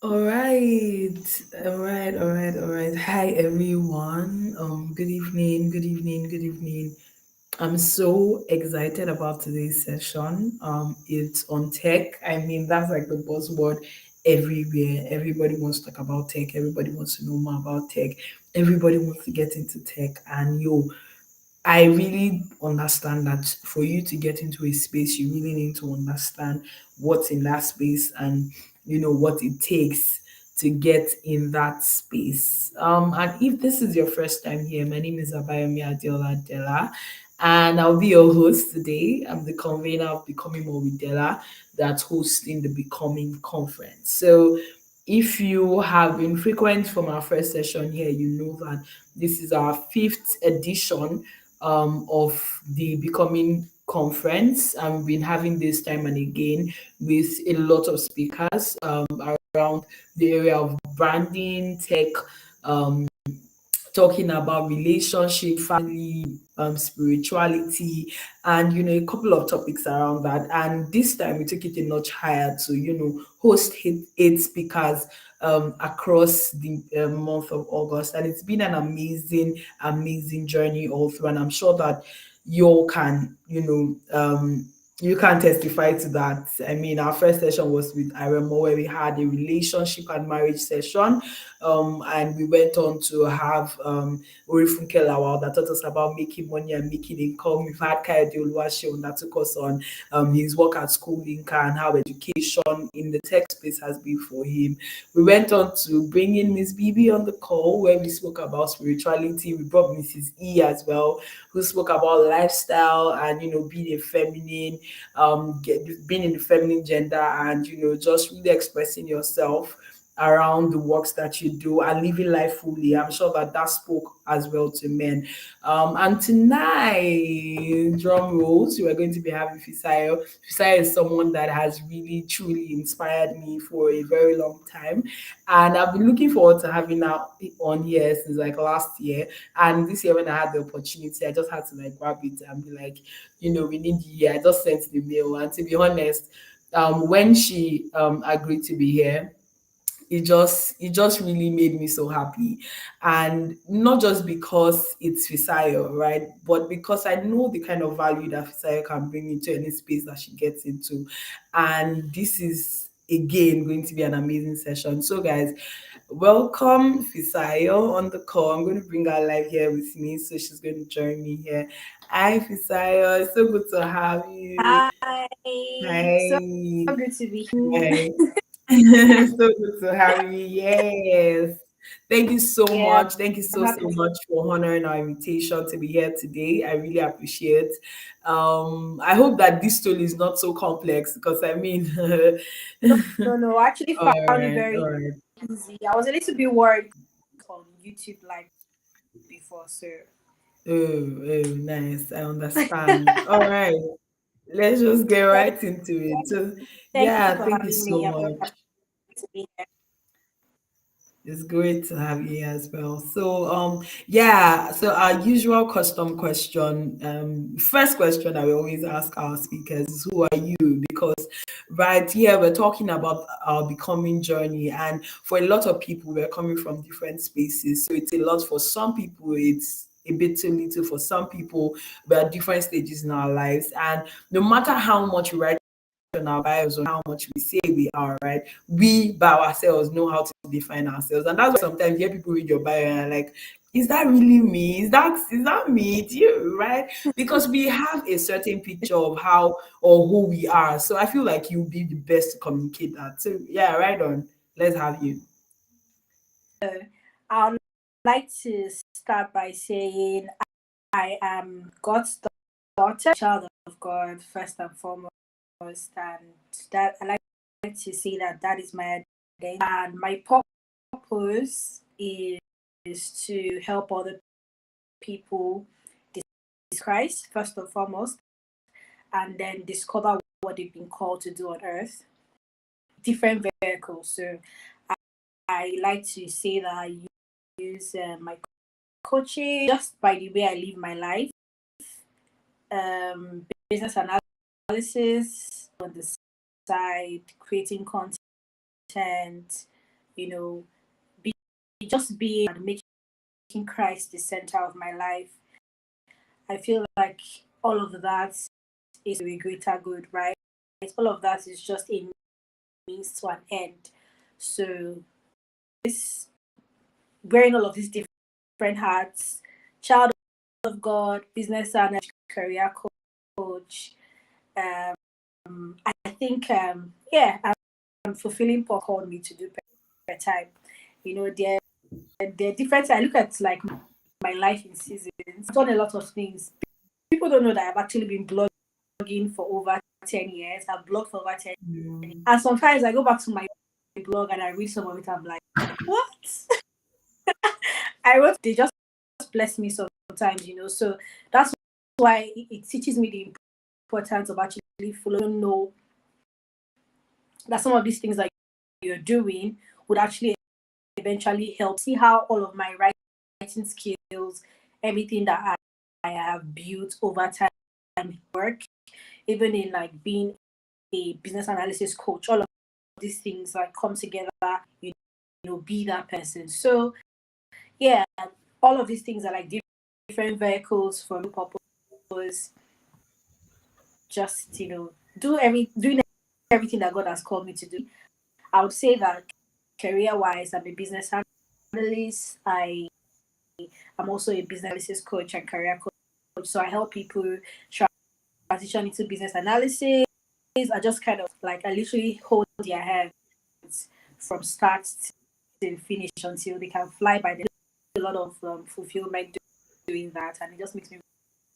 All right, all right. Hi everyone. Good evening, good evening, good evening. I'm so excited about today's session. It's on tech. I mean, that's like the buzzword everywhere. Everybody wants to talk about tech. Everybody wants to know more about tech. Everybody wants to get into tech. And I really understand that for you to get into a space, you really need to understand what's in that space and what it takes to get in that space. And if this is your first time here, my name is Abayomi Adiola Della, and I'll be your host today. I'm the convener of Becoming More with Della that's hosting the Becoming Conference. So if you have been frequent from our first session here, you know that this is our fifth edition of the Becoming Conference. We've been having this time and again with a lot of speakers around the area of branding, tech, um, talking about relationship, family, spirituality, and a couple of topics around that. And this time we took it a notch higher to host eight speakers across the month of August, and it's been an amazing journey all through. And I'm sure that you can you can testify to that. I mean, our first session was with Iremo, where we had a relationship and marriage session, and we went on to have Orifunke Lawal that taught us about making money and making income. We've had Kayode Oluwaseun that took us on his work at School Linka and how education in the tech space has been for him. We went on to bring in Miss Bibi on the call where we spoke about spirituality. We brought Mrs. E as well, who spoke about lifestyle and being a feminine, being in the feminine gender, and just really expressing yourself around the works that you do and living life fully. I'm sure that that spoke as well to men. And tonight, drum rolls, we are going to be having Fisayo. Fisayo is someone that has really truly inspired me for a very long time, and I've been looking forward to having her on here since like last year. And this year, when I had the opportunity, I just had to like grab it and be like, we need you here. I just sent the mail, and to be honest, when she agreed to be here, it just really made me so happy. And not just because it's Fisayo, right, but because I know the kind of value that Fisayo can bring into any space that she gets into. And this is again going to be an amazing session. So guys, welcome Fisayo on the call. I'm going to bring her live here with me, so she's going to join me here. Hi Fisayo, it's so good to have you. Hi, so Hi. good to be here. Hi. So good to have you. Yes. Thank you so Yeah, much. Thank you I'm so, so happy to. much for honoring our invitation to be here today. I really appreciate. I hope that this story is not so complex because I mean, No. I actually all found it right, very all right. easy. I was a little bit worried on YouTube Live before, so Oh, nice. I understand. All right. Let's just get thank, right into it. So, thank you yeah, for thank you having so me. I'm very much. happy to be here. It's great to have you here as well. So, yeah, so our usual custom question, first question that we always ask our speakers is who are you? Because right here we're talking about our becoming journey, and for a lot of people, we're coming from different spaces. So it's a lot for some people, it's a bit too little for some people. We're at different stages in our lives, and no matter how much we write on our bios on how much we say we are, right? We by ourselves know how to define ourselves. And that's why sometimes you hear people read your bio and are like, is that really me? Is that me? Do you right? Because we have a certain picture of how or who we are. So I feel like you'll be the best to communicate that. So yeah, right on. Let's have you. I'd like to start by saying I am God's daughter, child of God, first and foremost, and that I like to say that that is my identity, and my purpose is to help other people Christ first and foremost, and then discover what they've been called to do on earth. Different vehicles. So I like to say that I use my coaching just by the way I live my life, business analysis on the side, creating content, you know, be just being and making Christ the center of my life. I feel like all of that is a greater good, right? All of that is just a means to an end. So this wearing all of these different hats, child of God, business analyst, career coach. I think yeah, I'm fulfilling Paul called me to do per time. You know, they're different. I look at like my life in seasons. I've done a lot of things. People don't know that I've actually been blogging for over 10 years. I've blogged for over 10 years. And sometimes I go back to my blog and I read some of it. I'm like, what? I wrote, they just bless me sometimes, you know. So that's why it teaches me the importance of actually following, know that some of these things that you're doing would actually eventually help. See how all of my writing skills, everything that I have built over time work, even in like being a business analysis coach, all of these things like come together, you know, be that person. So yeah, all of these things are like different vehicles for no purpose. Just, you know, doing everything that God has called me to do. I would say that career wise, I'm a business analyst. I'm also a business analysis coach and career coach. So I help people transition into business analysis. I just kind of like I literally hold their hands from start to finish until they can fly by. There's a lot of fulfillment doing that, and it just makes me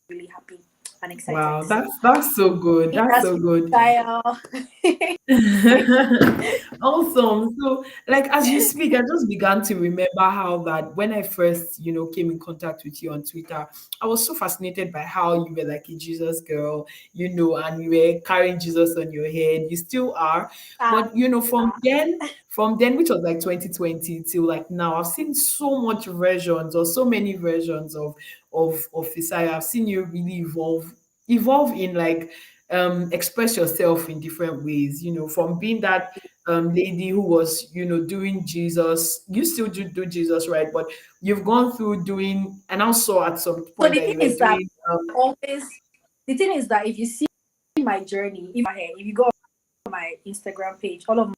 really happy and excited. Wow, So that's so good. That's that's so good. style. Awesome. So, like as you speak, I just began to remember how that when I first, came in contact with you on Twitter, I was so fascinated by how you were like a Jesus girl, and you were carrying Jesus on your head. You still are, but from then, which was like 2020 till like now, I've seen so much versions or so many versions of Fisayo. I've seen you really evolve in like express yourself in different ways, from being that lady who was, doing Jesus. You still do Jesus, right? But you've gone through doing, and also at some So point the that thing you were is that doing, always the thing is that if you see my journey, if you go on my Instagram page, all of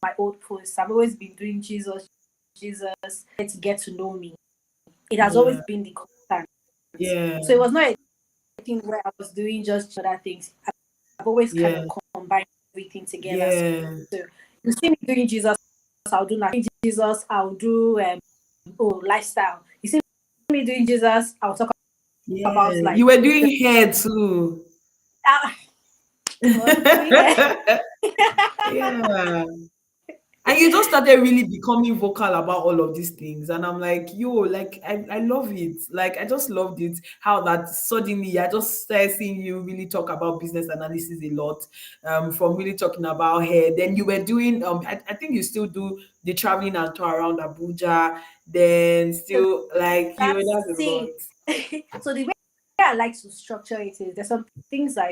my old posts, I've always been doing Jesus, to get to know me. It has always yeah, been the constant. yeah, So it was not a thing where I was doing just other things. I've always kind yeah, of combined everything together. yeah, So you see me doing Jesus, I'll do nothing. Jesus, I'll do lifestyle. You see me doing Jesus, I'll talk yeah. about You like were doing hair too. ah, I was doing it. Yeah. And you just started really becoming vocal about all of these things. And I'm like, yo, like, I love it. Like, I just loved it. How that suddenly I just started seeing you really talk about business analysis a lot, from really talking about hair. Then you were doing, I think you still do the traveling and tour around Abuja. Then So still, like, that's that's a lot. it. So the way I like to structure it is there's some things I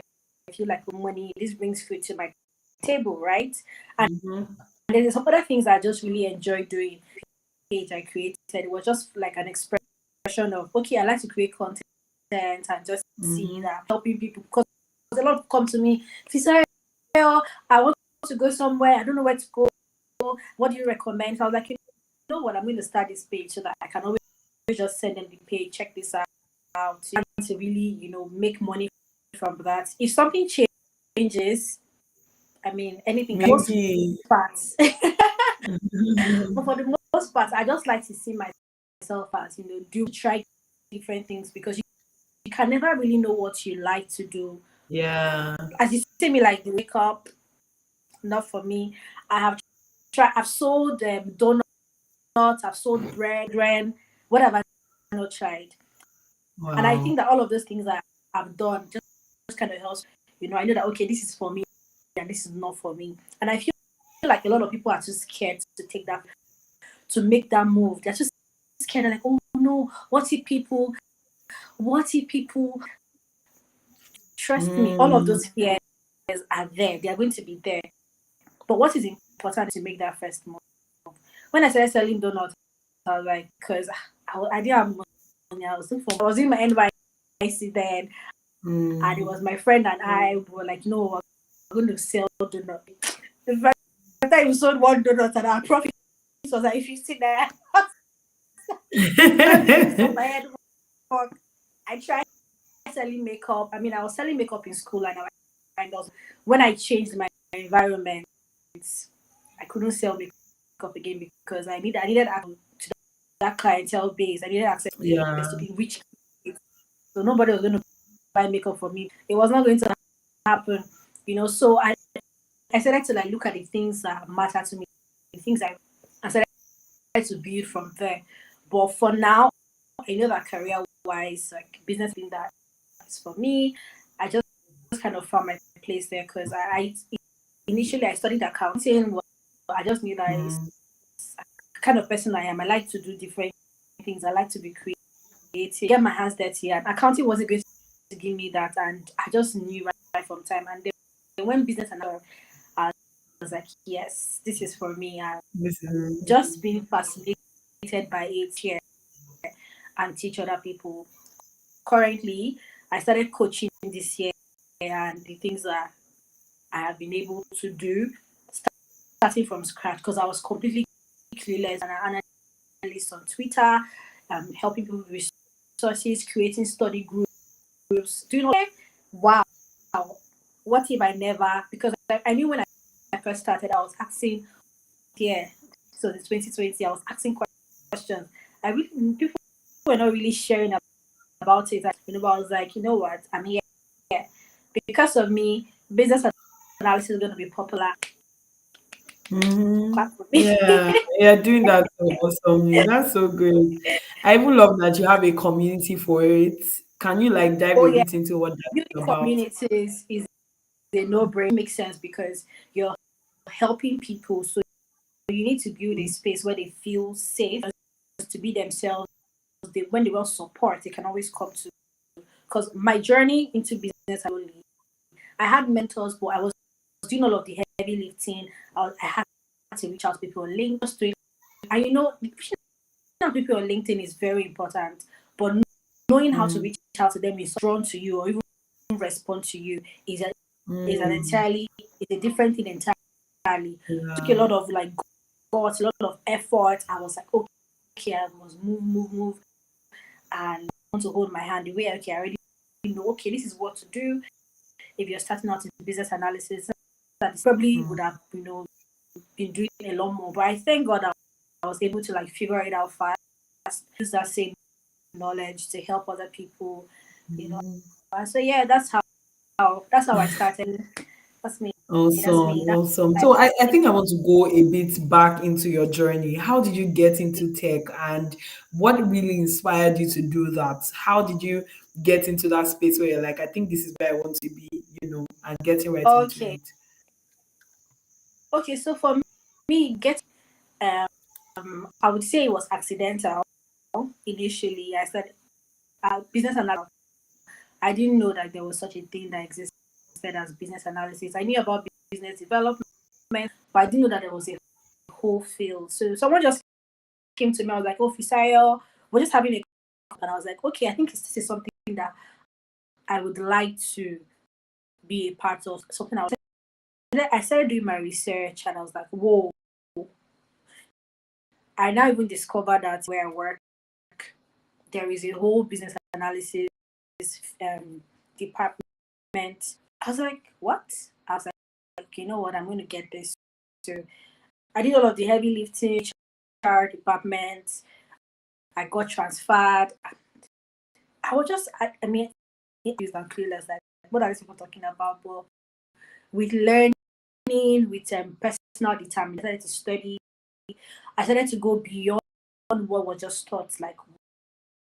feel like money, this brings food to my table, right? And Mm-hmm. then there's some other things I just really enjoy doing. Page I created, it was just like an expression of okay, I like to create content and just see Mm-hmm. that I'm helping people because a lot of come to me, Fisayo, I want to go somewhere, I don't know where to go. What do you recommend? So I was like, you know what, I'm going to start this page so that I can always just send them the page, check this out, to really, make money from that. If something changes, I mean, anything can most Maybe. parts. But for the most part, I just like to see myself as, do try different things because you can never really know what you like to do. Yeah. As you see me like the wake up, not for me. I have tried, I've sold donuts, I've sold bread, whatever I've not tried. And I Wow. think that all of those things that I've done just kind of helps, I know that okay, this is for me and this is not for me. And I feel like a lot of people are too scared to take that to make that move. They're just scared. They're like, oh no, what if people trust me? All of Mm. those fears are there. They are going to be there. But what is important is to make that first move. when I started selling donuts, I was like, because I didn't have money. I was looking for. I was doing my NYC then, and it Mm. was my friend and I were like, no, we're going to sell donuts. The first time we sold one donut, and our profit was like 50 naira. Not making this up my head work. I tried selling makeup. I mean, I was selling makeup in school, and also when I changed my environment, I couldn't sell makeup again because I needed access to that clientele base. I needed access Yeah. to in which so nobody was going to buy makeup for me. It was not going to happen, So I started to like look at the things that matter to me, the things I started to build from there. But for now, I know that career wise, like business thing that is for me. I just kind of found my place there because I initially I studied accounting. But I just knew that it's Mm. the kind of person I am. I like to do different things. I like to be creative, get my hands dirty, and accounting wasn't going to give me that. And I just knew right from time. And then when business and I was like, yes, this is for me. And This is just being fascinated by it here and teach other people. Currently, I started coaching this year, and the things that I have been able to do, starting from scratch, because I was completely clueless and an analyst on Twitter, helping people with resources, creating study groups, doing all. Wow, what if I never? Because I knew when I first started, I was asking, yeah, so the 2020, I was asking questions. I really people were not really sharing about it. But I was like, you know what, I'm here because of me. Business analysis is going to be popular. Mm-hmm. Clap for me. Yeah, you're doing that so awesomely. That's so great. I even love that you have a community for it. Can you like dive Oh a yeah, bit into what that's building about? communities is a no-brainer. Makes sense because you're helping people, so you need to build a space where they feel safe to be themselves. When they want support, they can always come to. Because my journey into business, I had mentors, but I was doing all of the heavy lifting. I had to reach out to people on LinkedIn, and reaching out to people on LinkedIn is very important. But knowing how to Mm. reach out to them is drawn to you or even respond to you is an Mm. entirely is a different thing entirely. It took a Yeah. lot of like guts, a lot of effort. I was like, okay, I was move, and want to hold my hand. The way okay, I already know. Okay, this is what to do. If you're starting out in business analysis, that probably Mm. would have been doing a lot more. But I thank God that I was able to like figure it out fast, use that same knowledge to help other people. You know. Mm. And so yeah, that's how I started. That's me. That's Awesome, me. That's awesome. I So I think I want to go a bit back into your journey. How did you get into tech and what really inspired you to do that? How did you get into that space where you're like, I think this is where I want to be, and getting right into okay. it? Okay, so for me, I would say it was accidental. Initially, I said business analysis. I didn't know that there was such a thing that existed as business analysis. I knew about business development, but I didn't know that there was a whole field. So someone just came to me. I was like, "Oh, Fisayo, we're just having a," and I was like, "Okay, I think this is something that I would like to be a part of." Something I started doing my research, and I was like, "Whoa!" I now even discovered that where I work, there is a whole business analysis department. I was like, what? I was like, you know what? I'm going to get this. So I did all of the heavy lifting, HR department. I got transferred. I was just, I mean, confused and clueless. Like, what are these people talking about? But with learning, with personal determination, I started to study. I started to go beyond what was just taught, like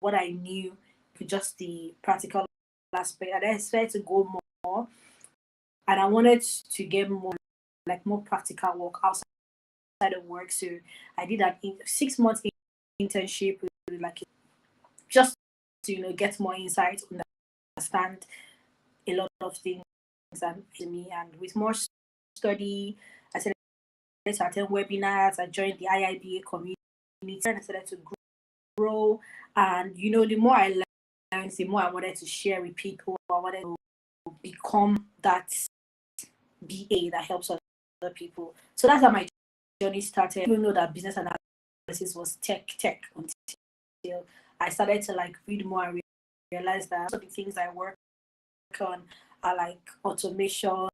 what I knew, with just the practical aspect. And then I started to go more, and I wanted to get more practical work outside of work. So I did an 6 months internship with like just to get more insight, understand a lot of things and me. And with more study, I started to attend webinars. I joined the IIBA community, and I started to grow. And the more I learned, the more I wanted to share with people. I wanted to become that BA that helps other people. So that's how my journey started. I didn't even know that business analysis was tech until I started to read more and realize that some of the things I work on are like automation,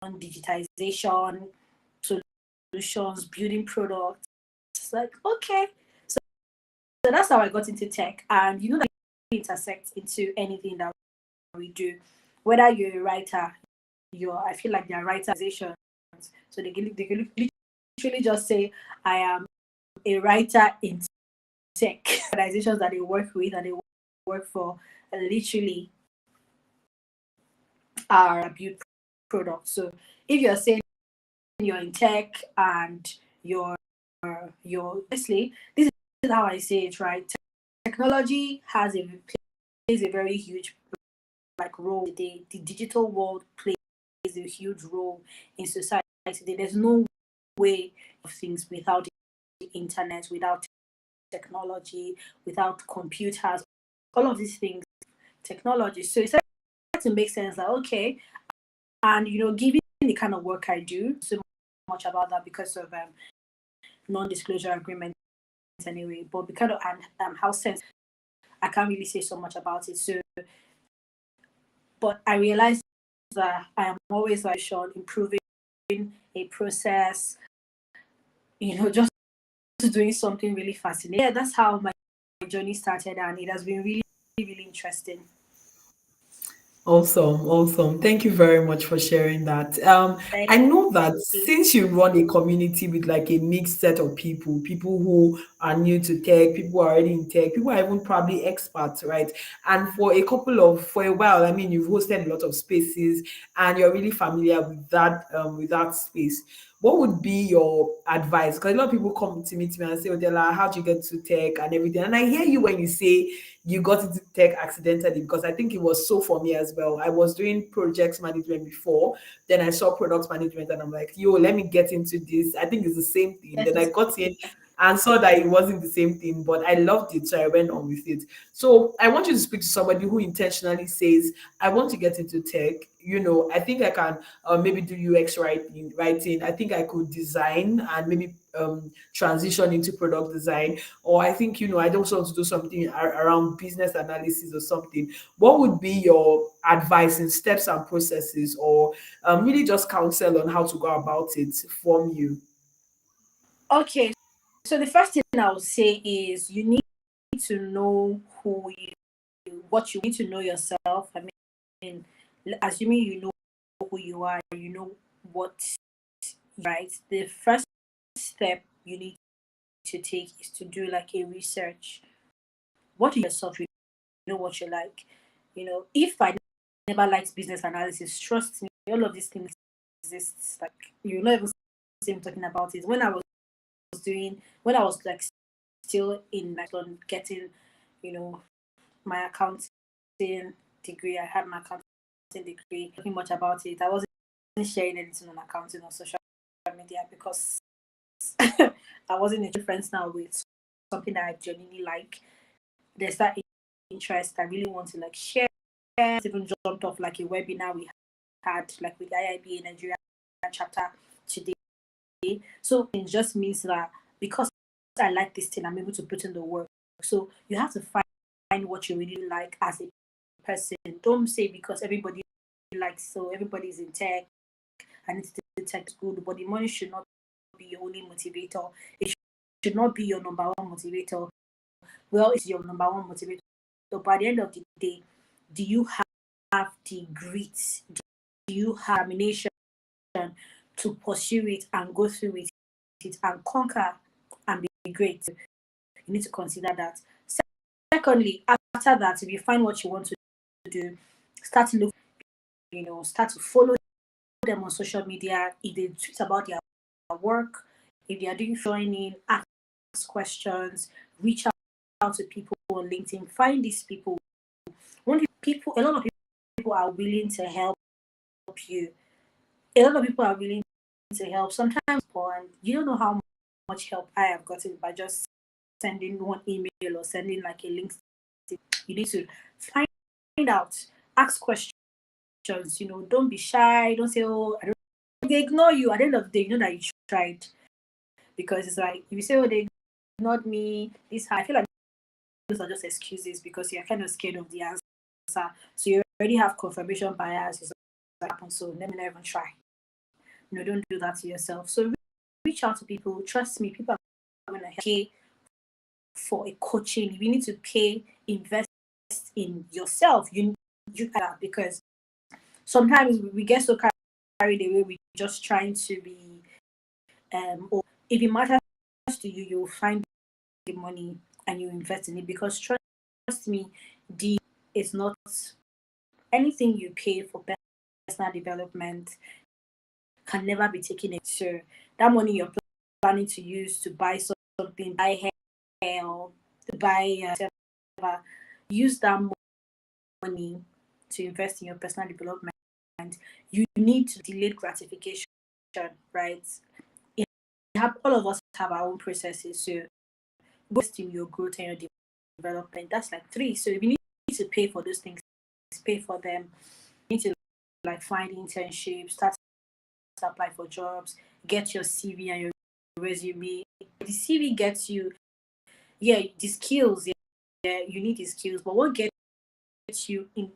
digitization, solutions, building products. It's like, okay. So that's how I got into tech. And that intersects into anything that we do. Whether you're a writer, I feel like they're writers. So they can literally just say, I am a writer in tech. Organizations that they work with and they work for literally are build products. So if you're saying you're in tech and honestly, this is how I say it, right? Technology plays a very huge role today. The digital world plays a huge role in society today. There's no way of things without the internet, without technology, without computers, all of these things, technology. So it started to make sense that okay, and given the kind of work I do, so much about that because of non-disclosure agreements anyway, but because of how sensitive, I can't really say so much about it. So, but I realized that I am always on improving a process, just doing something really fascinating. Yeah, that's how my journey started, and it has been really, really interesting. Awesome, awesome. Thank you very much for sharing that. Thank I know that you. since you run a community with like a mixed set of people, people who are new to tech, people who are already in tech, people are even probably experts, right? And for a while, I mean, you've hosted a lot of spaces and you're really familiar with that space. What would be your advice? Because a lot of people come to me and say, "Oh, Della, how do you get to tech and everything?" And I hear you when you say you got into tech accidentally, because I think it was so for me as well. I was doing projects management before, then I saw product management, and I'm like, yo, let me get into this. I think it's the same thing. Then I got in and saw that it wasn't the same thing, but I loved it, so I went on with it. So I want you to speak to somebody who intentionally says, I want to get into tech. I think I can maybe do UX writing. I think I could design and maybe transition into product design, or I think I don't want to do something around business analysis or something. What would be your advice in steps and processes, or really just counsel on how to go about it from you? Okay, so the first thing I would say is you need to know what you need to know yourself. I mean, assuming you know who you are, you know what, right? The first step you need to take is to do like a research. What do you yourself? You know what you like. If I never liked business analysis, trust me, all of these things exist. Like you not even see me talking about it. When I was like still in like on getting, you know, my accounting degree. I had my accounting degree. Talking much about it. I wasn't sharing anything on accounting on social media because I wasn't in friends now with something that I genuinely like. There's that interest. I really want to like share. Even jumped off like a webinar we had like with IIB Nigeria chapter today. So it just means that because I like this thing, I'm able to put in the work. So you have to find what you really like as a person. Don't say because everybody likes, so everybody's in tech and it's the tech is good, but the money should not be your only motivator. It should not be your number one motivator. Well, it's your number one motivator. So by the end of the day, do you have the grit? Do you have determination to pursue it and go through with it and conquer and be great? You need to consider that. Secondly, after that, if you find what you want to do, start to look, start to follow them on social media. If they tweet about their work, if they are doing joining, ask questions, reach out to people on LinkedIn, find these people. A lot of people are willing to help you. A lot of people are willing to help. Sometimes And you don't know how much help I have gotten by just sending one email or sending like a link. You need to find out, ask questions. Don't be shy. Don't say, "Oh, I don't." They ignore you. At the end of the day, you know that you tried, because it's like if you say, "Oh, they ignored me," this I feel like those are just excuses because you're kind of scared of the answer. So you already have confirmation bias. It's like, so let me not even try. Don't do that to yourself. So reach out to people. Trust me, people are going to pay for a coaching. You need to pay, invest in yourself. You that, because sometimes we get so carried away with just trying to be or if it matters to you, you'll find the money and you invest in it, because trust me, the it's not anything you pay for personal development can never be taken. So that money you're planning to use to buy something, buy hair, or to buy whatever, use that money to invest in your personal development. You need to delayed gratification, right? All of us have our own processes. So invest in your growth and your development. That's like three. So if you need to pay for those things, pay for them. You need to like find internships, start to apply for jobs, get your CV and your resume. The CV gets you, the skills. Yeah, you need the skills, but what gets you in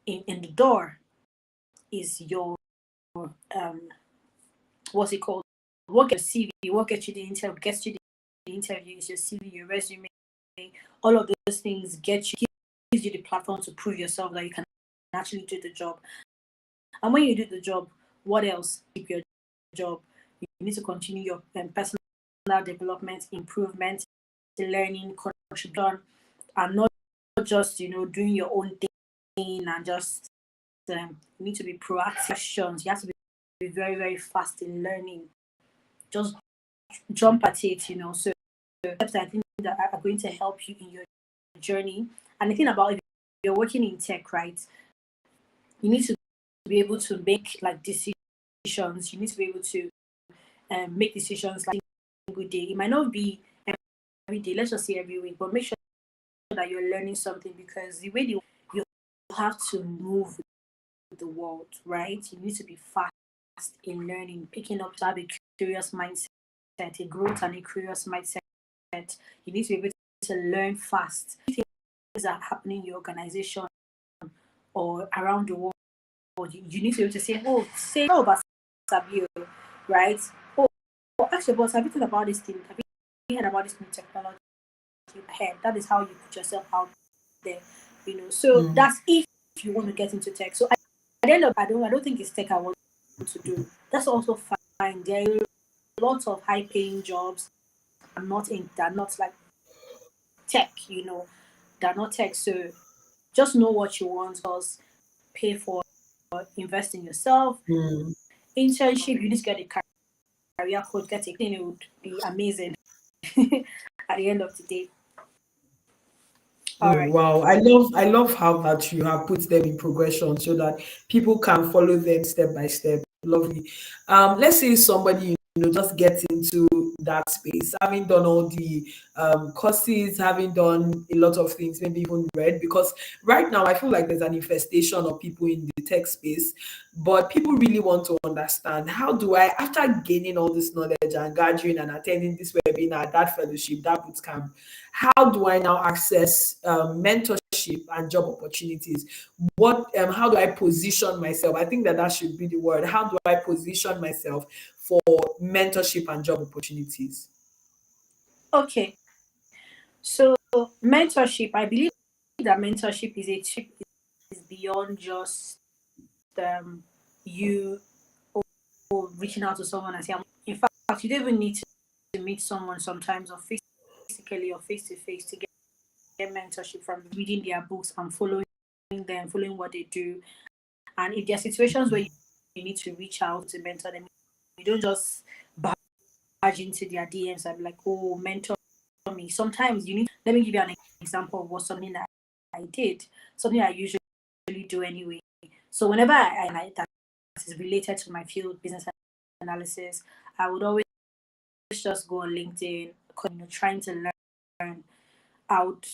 the door is your um what's it called? What gets your CV? What gets you the interview? Gets you the interview is your CV, your resume. All of those things gives you the platform to prove yourself that you can actually do the job. And when you do the job, what else? Keep your job. You need to continue your personal development, improvement, learning, contribution, and not just doing your own thing and just you need to be proactive. Questions. You have to be very, very fast in learning. Just jump at it. So steps I think that are going to help you in your journey. And the thing about if you're working in tech, right? You need to be able to make like decisions. You need to be able to make decisions like a good day. It might not be every day. Let's just say every week, but make sure that you're learning something, because the way you have to move with the world, right? You need to be fast in learning, picking up to have a curious mindset, a growth and a curious mindset. You need to be able to learn fast. Things are happening in your organization or around the world. You need to be able to say, "Oh, say about Sabio," right? Oh, actually, boss, have you thought about this thing? Have you heard about this new technology? Ahead. That is how you put yourself out there. So Mm. that's if you want to get into tech. So at the end of, I don't think it's tech I want to do. That's also fine. There are lots of high-paying jobs. They're not like tech. They're not tech. So just know what you want. Because pay for, invest in yourself. Mm. Internship. You need to get a career coach. Get a thing. It would be amazing. At the end of the day. All Oh right. wow, I love how that you have put them in progression so that people can follow them step by step. Lovely. Let's say somebody just gets into that space, having done all the courses, having done a lot of things, maybe even read, because right now I feel like there's an infestation of people in the tech space, but people really want to understand, how do I, after gaining all this knowledge and gathering and attending this webinar, that fellowship, that boot camp, how do I now access mentorship and job opportunities? How do I position myself? I think that should be the word. How do I position myself for mentorship and job opportunities? Okay. So mentorship, I believe that mentorship is beyond just you reaching out to someone and saying, in fact, you don't even need to meet someone sometimes, or physically or face to face, to get mentorship from reading their books and following them, following what they do. And if there are situations where you need to reach out to mentor them, you don't just barge into their DMs and be like, "Oh, mentor me." Sometimes you need. Let me give you an example of what something that I did, something I usually do anyway. So whenever I that is related to my field, business analysis, I would always just go on LinkedIn, trying to learn out,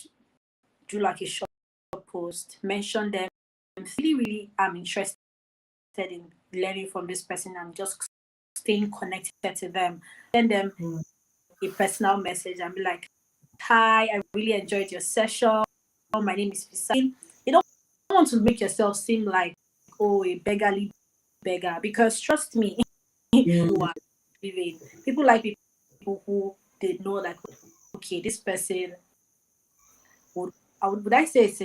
do like a short post, mention them. Really, really, I'm interested in learning from this person and just staying connected to them. Send them Mm. a personal message and be like, "Hi, I really enjoyed your session. My name is Fisayo." You don't want to make yourself seem like, oh, a beggarly beggar, because trust me, you Mm. are living. People like people who they know, like, okay, this person would I say it's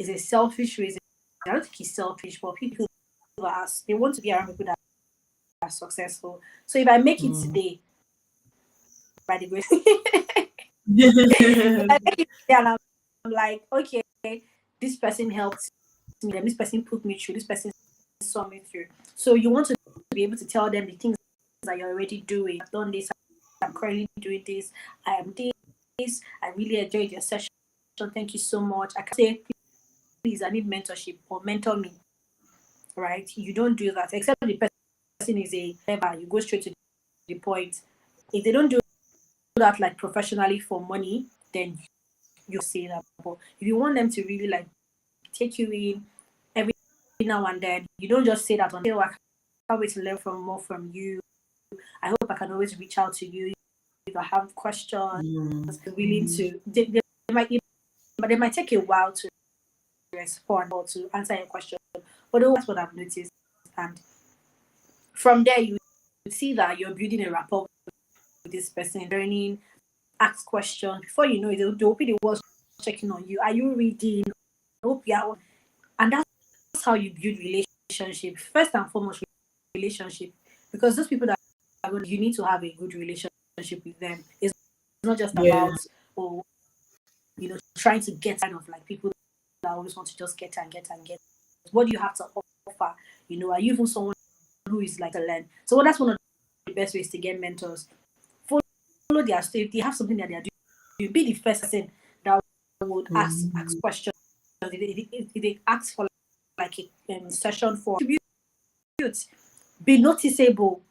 a selfish reason. I don't think he's selfish, but people are they want to be around people that are successful. So if I make it Mm. today, by the grace, if I make it today and I'm like, okay, this person helped me, then this person put me through, this person saw me through. So you want to be able to tell them the things that you're already doing. I've done this, I'm currently doing this, I am this, I really enjoyed your session. Thank you so much. I can say, please, I need mentorship or mentor me, right? You don't do that, except the person is a clever, you go straight to the point. If they don't do that like professionally for money, then you say that. But if you want them to really like take you in every now and then, you don't just say that on, oh, I can't wait to learn from more from you. I hope I can always reach out to you if I have questions. Mm. Willing to, they might take a while to respond or to answer your question, but that's what I've noticed. And from there, you see that you're building a rapport with this person, learning, ask questions. Before you know it, they'll be the ones checking on you. Are you reading? Hope you are. And that's how you build relationship. First and foremost, relationship. Because those people that are good, you need to have a good relationship with them. It's not just Yeah. about, oh, trying to get kind of like people that always want to just get and get and get. What do you have to offer? Are you even someone who is like to learn? So that's one of the best ways to get mentors. Follow their steps. If they have something that they are doing, you be the first person that would ask Mm. questions. If they ask for like a session for contribute, be noticeable.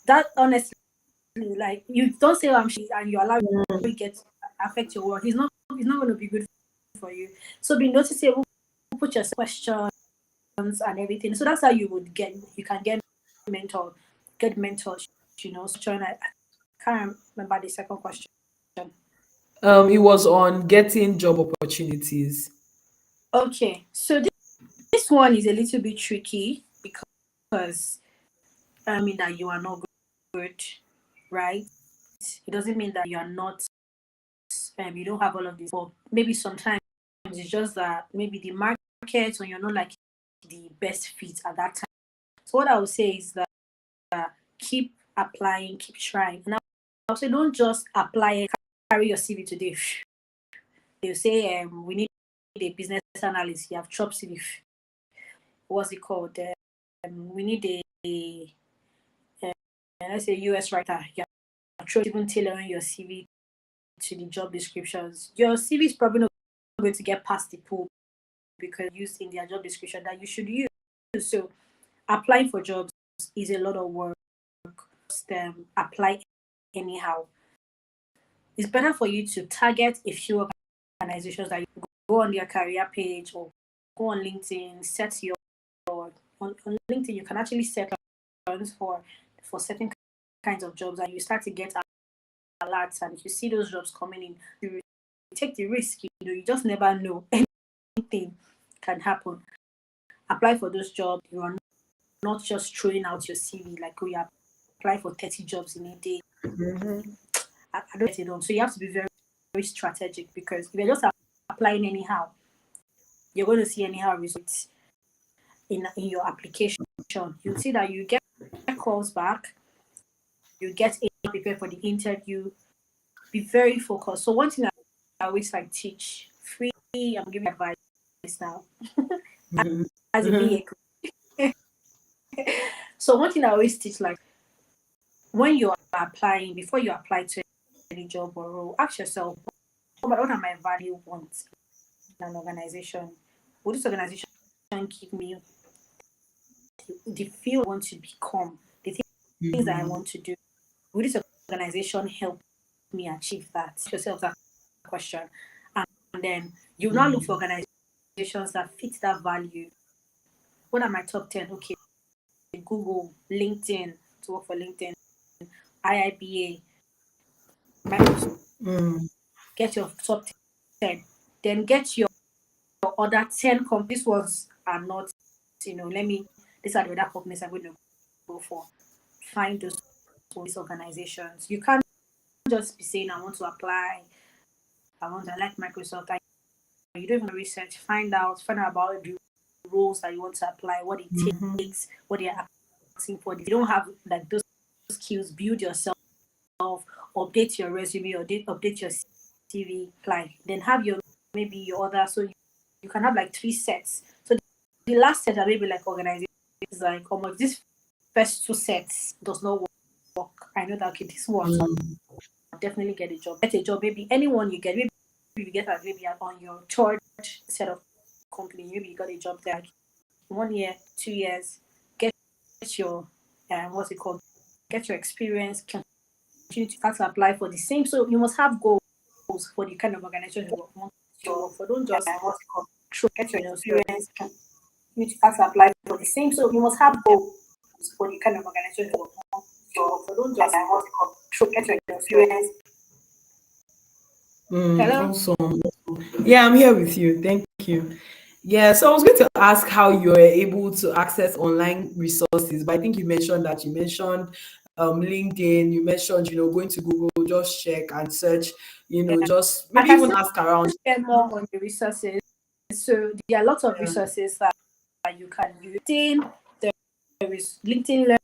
That honestly, like you don't say I'm she and you allow it get affect your work. It's not going to be good for you. So be noticeable. Put your questions and everything. So that's how you can mentor, get mentors. So I can't remember the second question. It was on getting job opportunities. Okay, so this one is a little bit tricky because I mean that you are not good, right? It doesn't mean that you are not, you don't have all of this. But maybe sometimes it's just that maybe the market when you're not like the best fit at that time. So what I would say is that keep applying, keep trying. And I would say don't just apply and carry your CV today. They'll say we need a business analyst. You have chopped CV. What's it called? We need uh, let's say US writer. You are even tailoring your CV to the job descriptions. Your CV is probably not going to get past the pool because used in their job description that you should use. So applying for jobs is a lot of work. Just apply anyhow. It's better for you to target a few organizations that you go on their career page or go on LinkedIn, set your on LinkedIn you can actually set plans for certain kinds of jobs and you start to get alerts and you see those jobs coming in, you take the risk, you just never know. Anything can happen. Apply for those jobs. You are not just throwing out your CV like we apply for 30 jobs in a day. Mhm. I don't get it on. So you have to be very, very strategic because if you're just applying anyhow, you're going to see anyhow results in your application. You'll see that you get calls back, you get prepared for the interview, be very focused. So one thing I always like teach free, I'm giving advice now Mhm. as a Mhm. vehicle. So one thing I always teach, like when you are applying, before you apply to any job or role, ask yourself, what are my value wants in an organization? Will this organization give me the feel I want to become? The thing things that I want to do. Will this organization help me achieve that? Ask yourself that question. And then you now look for organizations that fit that value. What are my top 10? Okay, Google, LinkedIn, to work for LinkedIn, IIBA, Microsoft. Mm. Get your top 10. Then get your other 10 companies. These ones are not, these are the other companies I'm going to go for. Find these organizations. You can't just be saying, I want to apply, I like Microsoft. You don't even research, find out about the roles that you want to apply, what it Mm-hmm. takes, what they're asking for. If you don't have like those skills, build yourself, update your resume, or update your CV, like then have your maybe your other, so you can have like 3 sets. So the last set are maybe like organizations, like almost this first 2 sets does not work. I know that okay, this one Mm. I'll definitely get a job. Get a job, maybe anyone you get, maybe you get that maybe on your third set of company, maybe you got a job there like 1 year, 2 years, get your what's it called? Get your experience, continue to start to apply for the same. So you must have goals for the kind of organization you want to work for. Don't just what's it called? Get your Throw experience. You need to start to apply for the same. So you must have goals for the kind of organization you want to work for. Don't just what's it called? Get your experience. hello. Awesome. Yeah, I'm here with you. Thank you. Yeah, so I was going to ask how you were able to access online resources, but I think you mentioned LinkedIn, you mentioned, going to Google, just check and search, Yeah. just I maybe can even still ask around. share more on the resources. So there are lots of resources that you can use. There is LinkedIn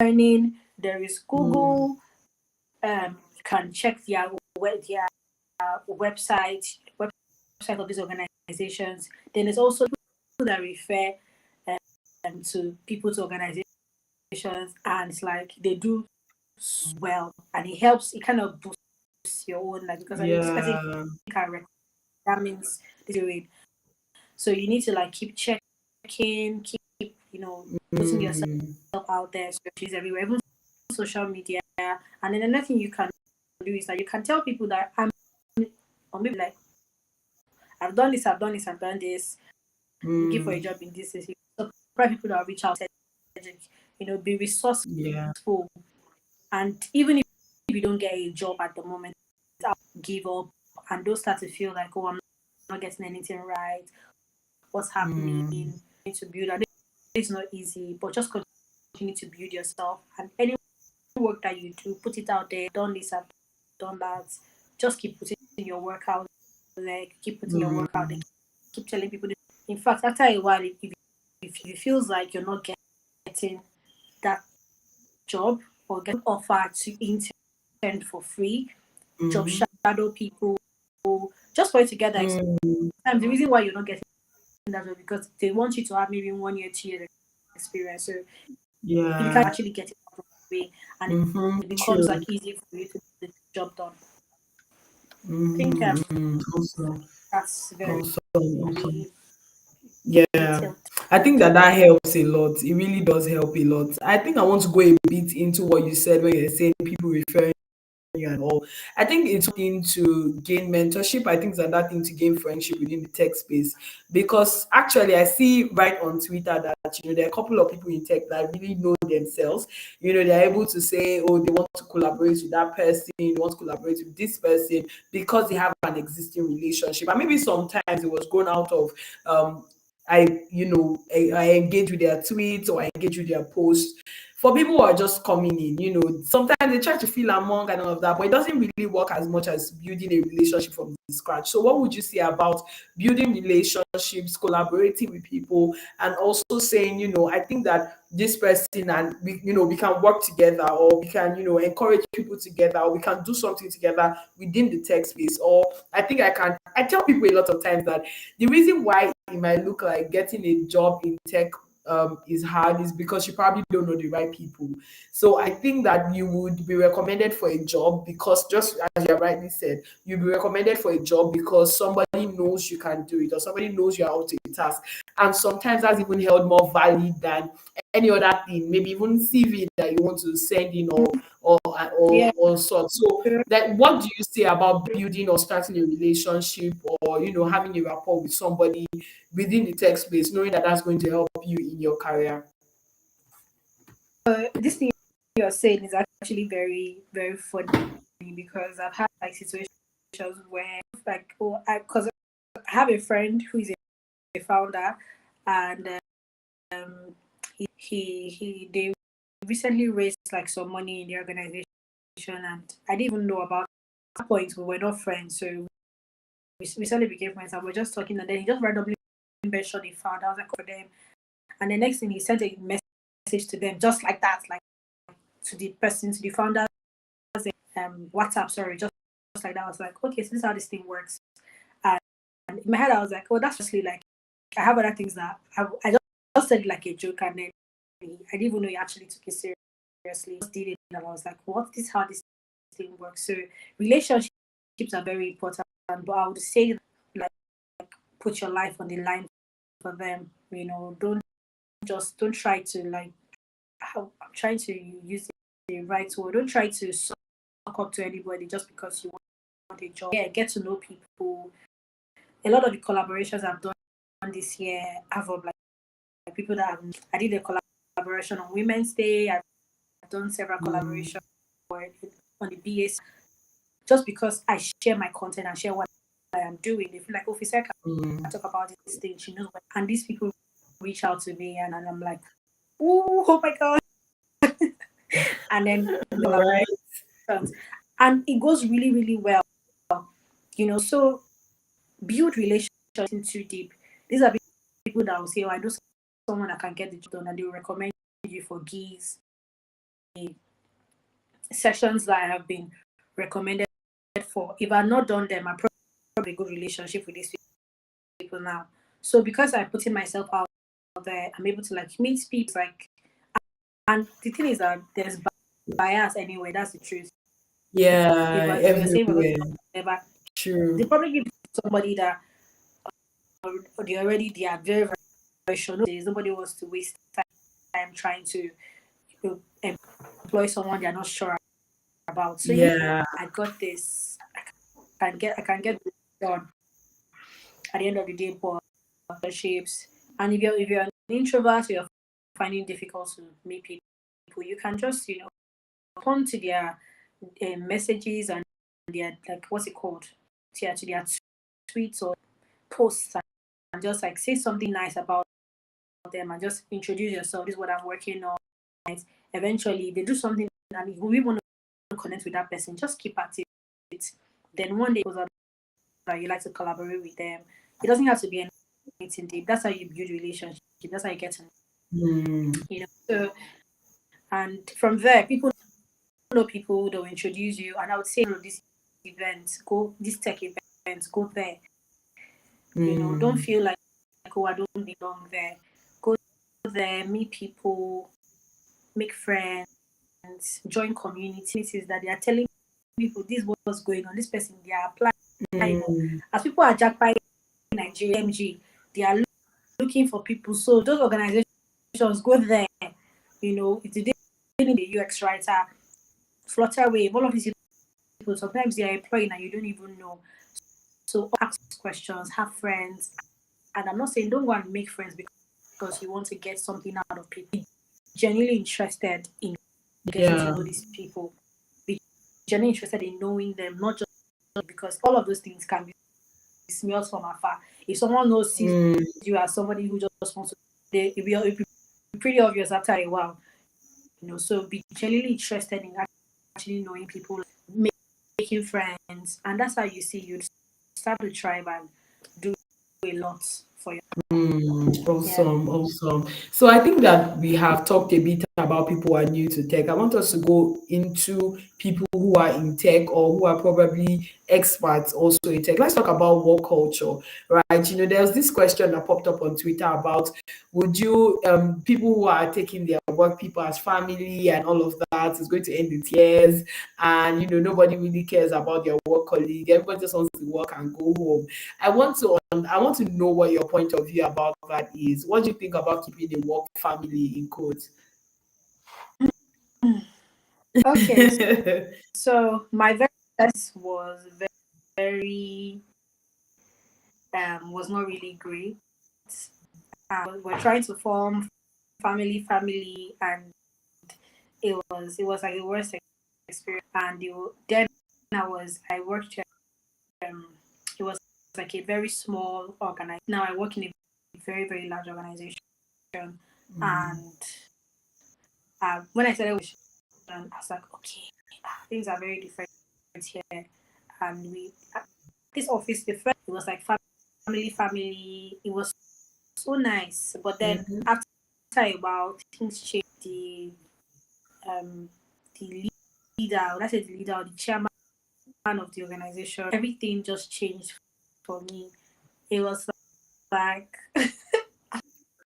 Learning, there is Mm, Google. You can check their website of these organizations. Then there's also people that refer to people to organizations, and it's like they do well, and it helps. It kind of boosts your own, like, because like this person yeah. can record. That means this is doing. So you need to like keep checking, keep putting yourself Mm, out there, especially everywhere, even social media. And then another thing you can do is that you can tell people that or maybe like, I've done this. I'm looking for a mm, job in this city. So probably people that reach out, be yeah. resourceful. And even if you don't get a job at the moment, give up and don't start to feel like, oh, I'm not getting anything right. What's happening? Mm, You need to build. And it's not easy, but just continue to build yourself. And any work that you do, put it out there. Done this, I've done that. Just keep putting your work out there. Keep putting your work out there. mm, Keep telling people. In fact, after a while, if it feels like you're not getting that job or get offered to intern for free, job mm, shadow people, just for you to get that experience. mm, And the reason why you're not getting that job because they want you to have maybe 1 year, 2 years experience. So if you can yeah. actually get it out of the way, and Mm-hmm, it becomes true. like easy for you to get the job done. I think Mm-hmm, awesome. that's very Awesome. Awesome. Yeah, detailed. I think that helps a lot. It really does help a lot. I think I want to go a bit into what you said when you're saying people referring you and all. I think it's one thing to gain mentorship. I think it's another thing to gain friendship within the tech space. Because actually, I see right on Twitter that there are a couple of people in tech that really know themselves. They're able to say, oh, they want to collaborate with that person, they want to collaborate with this person because they have an existing relationship. And maybe sometimes it was grown out of I engage with their tweets or I engage with their posts. For people who are just coming in, sometimes they try to feel among and all of that, but it doesn't really work as much as building a relationship from the scratch. So, what would you say about building relationships, collaborating with people, and also saying, I think that this person and we can work together, or we can, encourage people together, or we can do something together within the tech space. Or I tell people a lot of times that the reason why it might look like getting a job in tech is hard is because you probably don't know the right people. So I think that you would be recommended for a job because, just as you rightly said, you'll be recommended for a job because somebody knows you can do it, or somebody knows you're out to a task. And sometimes that's even held more valid than any other thing, maybe even CV that you want to send in, Yeah. or sort. So that, what do you say about building or starting a relationship, or having a rapport with somebody within the tech space, knowing that that's going to help you in your career? This thing you're saying is actually very, very funny because I've had like situations where like, oh, because I have a friend who is a founder, and he they recently raised like some money in the organization, and I didn't even know about that point. We were not friends, so we suddenly became friends, and we're just talking, and then he just randomly mentioned he found. I was like, for them, and the next thing he sent a message to them just like that, like to the person, to the founder, WhatsApp, sorry, just like that. I was like, okay, so this is how this thing works. And in my head, I was like, oh, that's just like, I have other things that I just said it like a joke, and then I didn't even know he actually took it seriously. Just did it, and I was like, what? This is how this thing works. So relationships are very important, but I would say like put your life on the line for them. Don't try to like. How I'm trying to use the right word. Don't try to suck up to anybody just because you want a job. Yeah, get to know people. A lot of the collaborations I've done this year have like people that I did a collaboration on Women's Day. I've done several Mm, collaborations on the BS just because I share my content and share what I am doing. They feel like, oh, Fisayo can mm. talk about this thing. She knows what. And these people reach out to me, and I'm like, oh my God. And then the All right. collaborations. And it goes really, really well. So build relationships in too deep. These are people that will say, oh, I know someone that can get the job done, and they will recommend you for gigs, sessions that I have been recommended for. If I've not done them, I probably a good relationship with these people now. So because I'm putting myself out there, I'm able to like meet people like, and the thing is that there's bias anyway. That's the truth. Yeah, If you're saying we're going to everywhere. never, they True. probably give somebody that they are very, very sure. Nobody wants to waste time trying to employ someone they're not sure about. So yeah, Yeah. I got this. I can get this done at the end of the day. Partnerships, and if you're an introvert, or you're finding it difficult to meet people, you can just respond to their messages and their like what's it called, to their tweets or posts, and just like say something nice about them and just introduce yourself. This is what I'm working on. Eventually, if they do something and you really want to connect with that person, just keep at it. Then one day it goes out that you like to collaborate with them. It doesn't have to be anything deep. That's how you build relationship. That's how you get to Mm, So, and from there, people know people. They'll introduce you. And I would say, this event, go this tech event, go there. Don't mm. feel like, oh, I don't belong there. Go there, meet people, make friends, join communities that they are telling people this is what's going on. This person, they are applying. Mm, As people are jackpot in Nigeria, MG, they are looking for people. So those organizations go there. If they need a UX writer, Flutterwave, all of these people, sometimes they are employing and you don't even know. So ask questions, have friends. And I'm not saying don't go and make friends because you want to get something out of people. Be genuinely interested in getting to yeah. know these people. Be genuinely interested in knowing them, not just because all of those things can be smelled from afar. If someone sees Mm, you as somebody who just wants to, it'll be pretty obvious after a while. So be genuinely interested in actually knowing people, making friends, and that's how you start to thrive and do a lot for you. Yeah. awesome, awesome. So I think that we have talked a bit about people who are new to tech. I want us to go into people who who are in tech or who are probably experts also in tech. Let's talk about work culture, right? There was this question that popped up on Twitter about, would you people who are taking their work people as family and all of that is going to end in tears, and nobody really cares about their work colleague. Everybody just wants to work and go home. I want to know what your point of view about that is. What do you think about keeping a work family in quotes? Okay, so my very first was very was not really great. We're trying to form family, and it was like the worst experience. And then I worked. It was like a very small organization. Now I work in a very very large organization, Mm, and when I started with, I was like, okay, things are very different here, and this office, the first, it was like family. It was so nice, but then mhm, after a while, things changed. Um the leader, when I say the leader or the chairman of the organization, everything just changed for me. It was like I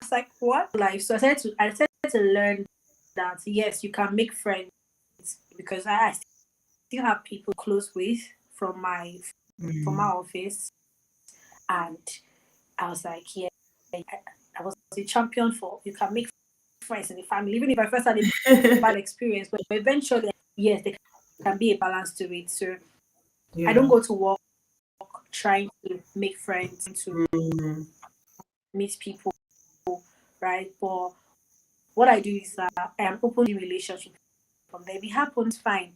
was like, what life? So I started to learn that yes, you can make friends, because I still have people close with from my from my mm. office, and I was like, yeah, I was a champion for you can make friends in the family, even if I first had a bad experience, but eventually, yes, there can be a balance to it. So I Yeah. don't go to work trying to make friends, to Mm, meet people, right? But what I do is that I am open in relationship from there. If it happens, fine.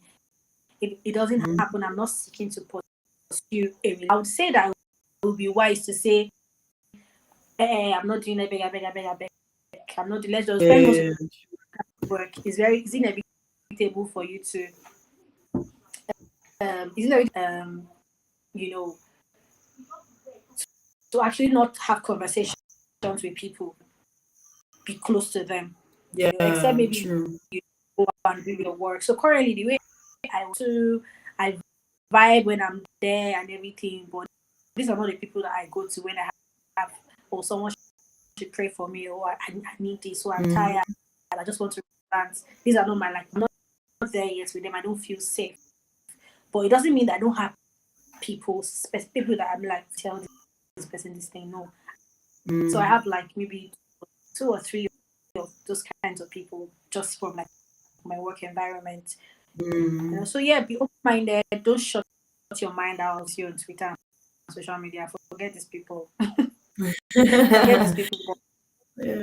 If it doesn't mm, happen, I'm not seeking to pursue a relationship. I would say that it would be wise to say, I'm not doing a beg, I beg, I beg, I beg. I'm not doing, let's just spend most of yeah. the work. It's inevitable for you to it's inevitable you know to actually not have conversations with people, be close to them, except Yeah. maybe True. you go and do your work. So currently, the way I vibe when I'm there and everything, but these are not the people that I go to when I have, or someone should pray for me, or I need this, or I'm Mm, tired, I just want to relax. These are not my, like, I'm not there yet with them. I don't feel safe, but it doesn't mean that I don't have people that I'm like, tell this person this thing. No, so I mm, have like maybe two or three of those kinds of people just from like my work environment. mm. So yeah, be open minded. Don't shut your mind out here on Twitter and social media. Forget these people. Forget these people. But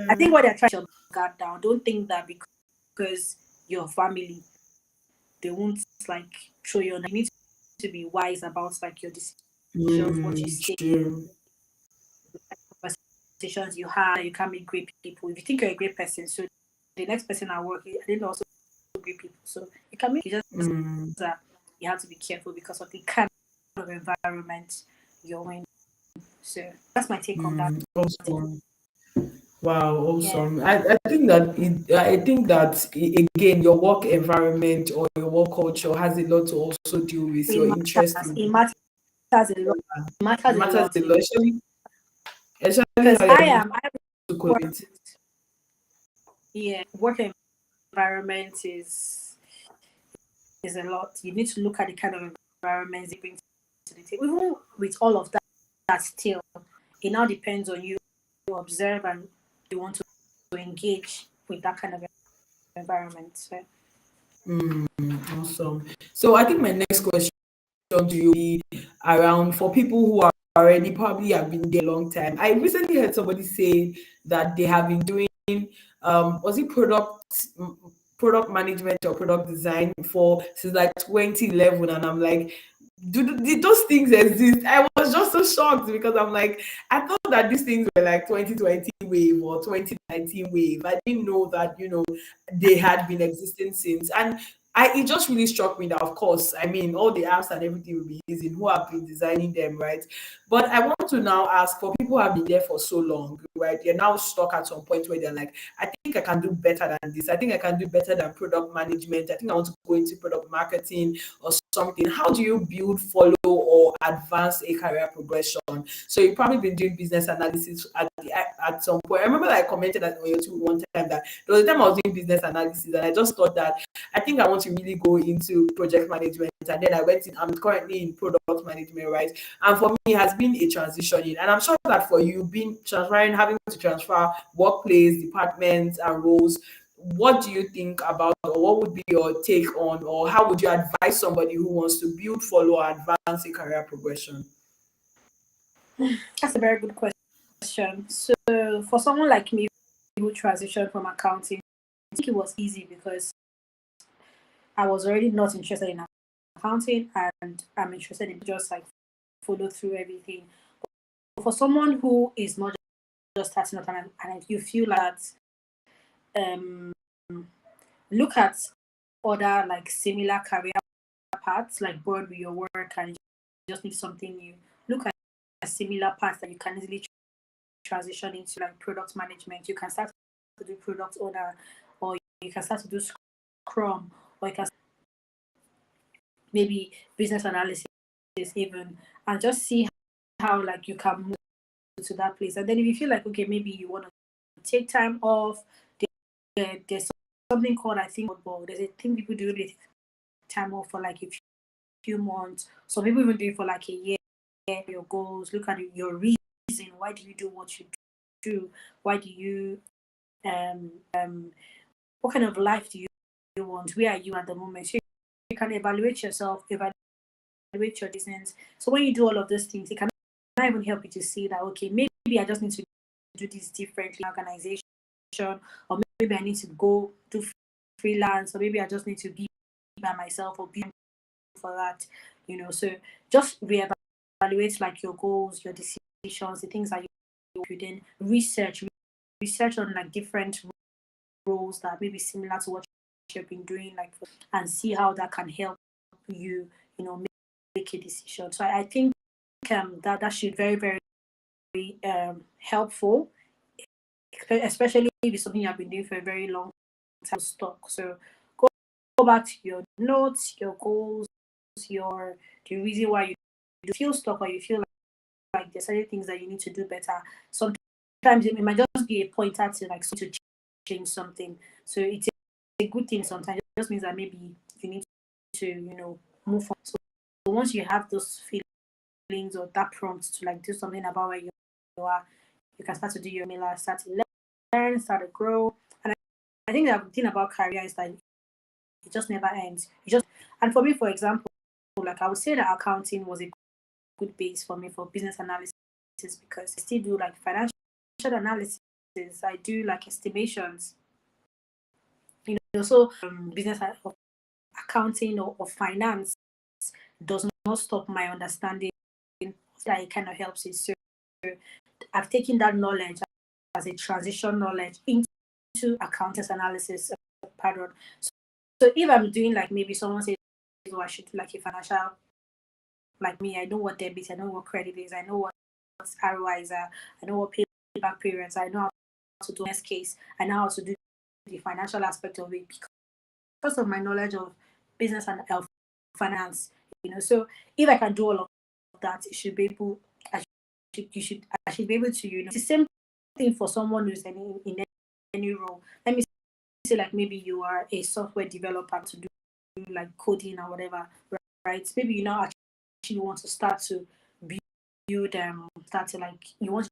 I Yeah. think what they're trying to guard down. Don't think that because your family, they won't like throw you on. You need to be wise about like your decisions, what you say, True. conversations you have. You can meet great people. If you think you're a great person, so the next person at work, I didn't also great people. So it can make you just Mm, that you have to be careful because of the kind of environment you're in. So that's my take on that. awesome. Wow, Yeah, awesome. I think that again, your work environment or your work culture has a lot to also do with it your interest matters. in It matters a lot. It it matters a matters lot a lot, especially because how you're able I to work commit. with, yeah, work environment is a lot. You need to look at the kind of environments they bring to the table. Even with all of that still, it now depends on you to observe and you want to engage with that kind of environment. So Awesome. So I think my next question to you be around for people who are already probably have been there a long time. I recently heard somebody say that they have been doing was it product management or product design for since like 2011, and I'm like, did those things exist? I was just so shocked because I'm like, I thought that these things were like 2020 wave or 2019 wave. I didn't know that they had been existing since. And it just really struck me that, of course, I mean, all the apps and everything will be using who have been designing them, right? But I want to now ask, for people who have been there for so long, right? They're now stuck at some point where they're like, I think I can do better than this. I think I can do better than product management. I think I want to go into product marketing or something. How do you build, follow, or advance a career progression? So you've probably been doing business analysis at some point. I remember that I commented on your tweet one time that there was a time I was doing business analysis, and I just thought that I think I want to really go into project management. And then I went in, I'm currently in product management, right? And for me, it has been a transition in. And I'm sure that for you, being transferring, having to transfer workplace, departments, and roles, what do you think about, or what would be your take on, or how would you advise somebody who wants to build, follow, or advance a career progression? That's a very good question. So for someone like me who transitioned from accounting, I think it was easy because I was already not interested in accounting and I'm interested in just like follow through everything. But for someone who is not just starting up and you feel that um look at other like similar career paths like bored with your work and you just need something new. Look at similar paths that you can easily transition into like product management. You can start to do product owner or you can start to do scrum or you can maybe business analysis even and just see how like you can move to that place. And then if you feel like okay, maybe you want to take time off, there's something called I think football. There's a thing people do with time off for like a few months. Some people even do it for like a year. Your goals, look at your reason. Why do you do what you do? Why do you what kind of life do you want? Where are you at the moment? So you can evaluate yourself, evaluate your business. So when you do all of those things, it can even help you to see that okay, maybe I just need to do this differently in organization, or maybe I need to go do freelance, or maybe I just need to be by myself or be for that, So just reevaluate like your goals, your decisions, the things that you then research on like different roles that may be similar to what you've been doing, like, and see how that can help you, make a decision. So I think that should very very helpful, especially if it's something you've been doing for a very long time stuck. So go back to your notes, your goals, the reason why you feel stuck or you feel like there's certain things that you need to do better. Sometimes it might just be a pointer to like to change something. So it's a good thing sometimes. It just means that maybe you need to, move on. So once you have those feelings or that prompt to like do something about where you are, you can start to do your mailer, start to learn, start to grow. And I think the thing about career is that it just never ends. And for me, for example, like I would say that accounting was a good base for me for business analysis because I still do like financial analysis. I do like estimations, so business accounting or finance does not stop my understanding. That it kind of helps it. So I've taken that knowledge as a transition knowledge into accountants analysis. Pardon. So if I'm doing like maybe someone says, "Oh, I should do like a financial," like me, I know what debit, I know what credit is, I know what ROIs are, I know what payback periods, I know how to do this case, I know how to do the financial aspect of it because of my knowledge of business and finance. So if I can do all of that, it should be able. I should be able to. It's the same thing for someone who's in any role. Let me say, like maybe you are a software developer to do like coding or whatever, right? Maybe you now actually want to start to build start to like you want to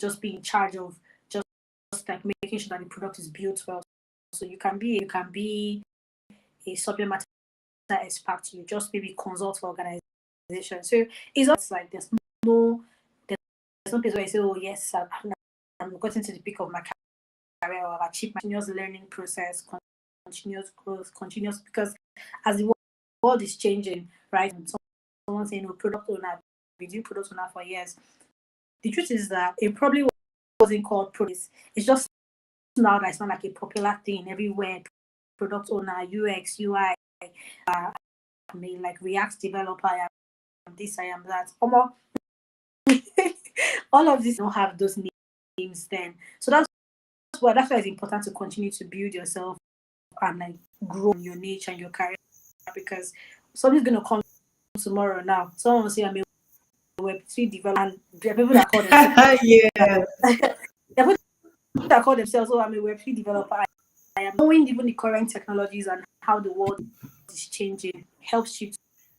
just be in charge of just like making sure that the product is built well. So you can be a subject matter expert. You just maybe consult for organization. So it's not like no there's no place where I say, oh yes, I'm getting to the peak of my career or I've achieved my continuous learning process, continuous growth, continuous because as the world is changing, right? And someone saying, "Oh, product owner, I've been doing product owner for years." The truth is that it probably wasn't called product. It's just now that it's not like a popular thing everywhere. Product owner, UX, UI. I'm a like React developer, I am this, I am that. All of this don't have those names then. So that's why it's important to continue to build yourself and like grow your niche and your career, because something's gonna come tomorrow now. Someone will say I'm a Web3 developer, and there are people that call themselves Yeah. there are people that call themselves, oh, I'm a Web3 developer. I am knowing even the current technologies and how the world is changing helps you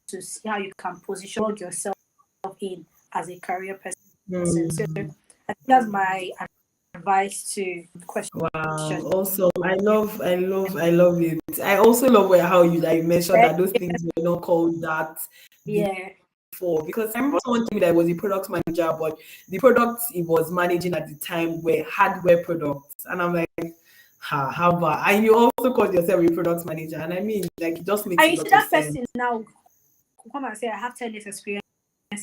to see how you can position yourself in as a career person. So I think that's my advice to the question. Wow, awesome. I love it. I also love how you like mentioned that those things were not called that Yeah. before. Because I remember someone told me that I was a product manager, but the products he was managing at the time were hardware products. And I'm like, how about, and you also called yourself a product manager. And I mean, like, it just makes And a you see lot of that sense. person now come and say, I have 10 years experience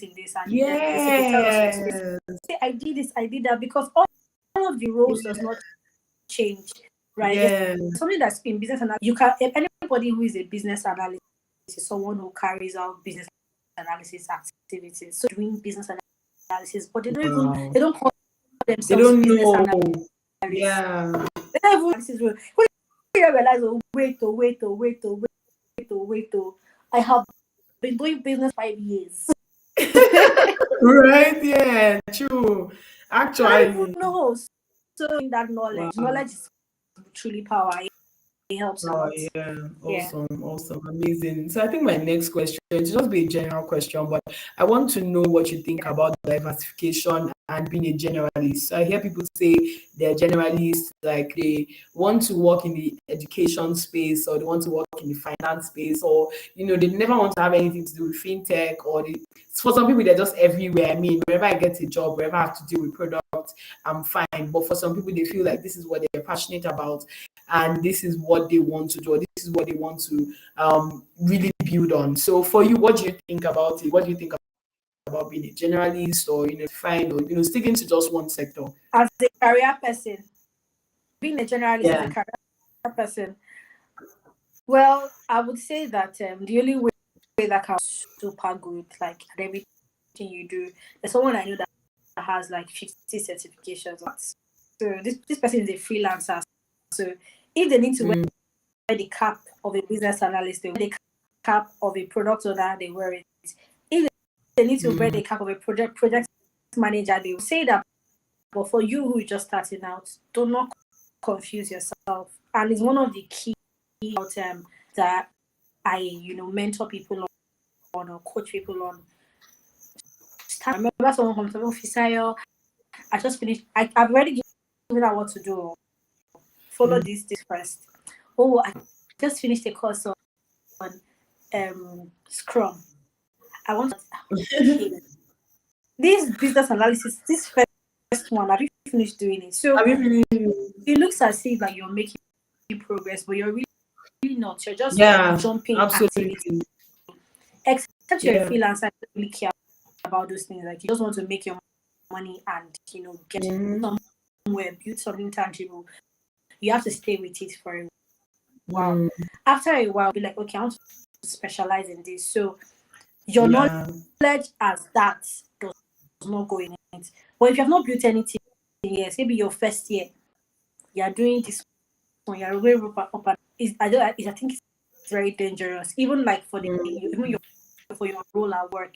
in this, and they say, okay, tell us your experience. Yes. Say, I did this, I did that, because all of the roles does not change, right? There's Yeah. something that's in business analysis. You can, anybody who is a business analyst is someone who carries out business analysis activities. So doing business analysis, but Wow. they don't call They themselves don't business know. analysts. Yeah. They don't even analysis role. When you realize, oh, wait, I have been doing business 5 years. Right? Yeah, true. I don't even Actually, know. So that wow. knowledge is truly power. It helps a Oh, lot. yeah. Yeah. Awesome. Amazing. So I think my next question, to just be a general question, but I want to know what you think about diversification and being a generalist. So I hear people say they're generalists, like they want to work in the education space, or they want to work in the finance space, or they never want to have anything to do with fintech, or for some people they're just everywhere. I mean, wherever I get a job, wherever I have to deal with products, I'm fine. But for some people, they feel like this is what they're passionate about, and this is what they want to do, or this is what they want to really build on. So for you, what do you think about it? What do you think about being a generalist, or fine, or sticking to just one sector? As a career person, being a generalist as a Yeah. career person, well, I would say that the only way that can be super good, like at everything you do, there's someone I know that has like 50 certifications. So this person is a freelancer. So if they need to wear Mm, the cap of a business analyst, they wear the cap of a product owner, they wear it. If they need to wear mm, the cap of a project manager, they will say that. But for you who is just starting out, do not confuse yourself. And it's one of the key out that I mentor people on or coach people on. I remember someone comes to me, oh, Fisayo, I just finished. I've already given out what to do. Follow mm. this first. Oh, I just finished a course on Scrum. I want okay. This business analysis, this first one, have you finished doing it? So Have you really? it looks as if like you're making progress, but you're really not. You're just Yeah, jumping activity. absolutely. Except you're a Yeah. freelancer, you don't really care about those things. Like you just want to make your money and get Mm, somewhere, build something tangible. You have to stay with it for a while. mm, After a while, be like, okay, I want to specialize in this. So your yeah. knowledge as that does not go in it. But if you have not built anything, yes, maybe your first year, you are doing this one, you're way up and I think it's very dangerous. Even like for even your for your role at work,